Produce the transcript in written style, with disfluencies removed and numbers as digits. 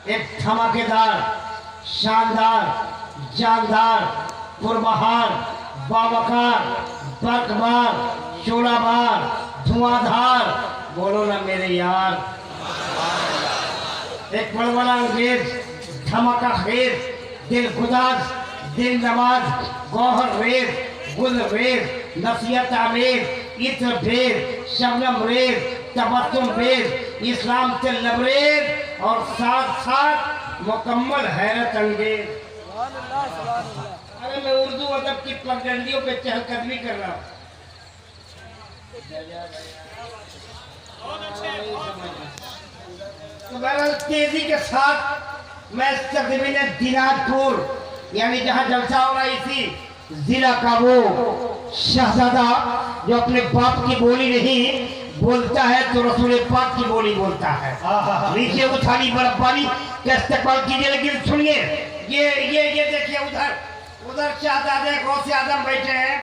एक धमाकेदार, शानदार, जानदार, पुरबहार, बावकार, बर्कबार, शोलाबार, धुआंधार, बोलो ना मेरे यार। एक बड़बड़ा अंगेज, धमाका खेज, दिल गुदाज, दिल नवाज, गौहर रेज, गुल रेज, नसीहत आमेज, इत्र भेद, शबनम रेज, तबस्सुम भेद, इस्लाम से लबरेज और साथ साथ मुकम्मल हैरत अंगेज। अरे मैं उर्दू अदब की पगडंडियों पे चहलकदमी कर रहा हूँ। तो बहरहाल तेजी के साथ मैं तकरीबन दिनाजपुर यानी जहाँ जलसा हो रहा इसी जिला का वो शहजादा जो अपने बाप की बोली नहीं बोलता है तो रसूल पाक की बोली बोलता है। नीचे उठानी बर्फबारी का इस्तेमाल कीजिए, लेकिन सुनिए ये देखिए उधर शहजादे गौसे आजम बैठे हैं।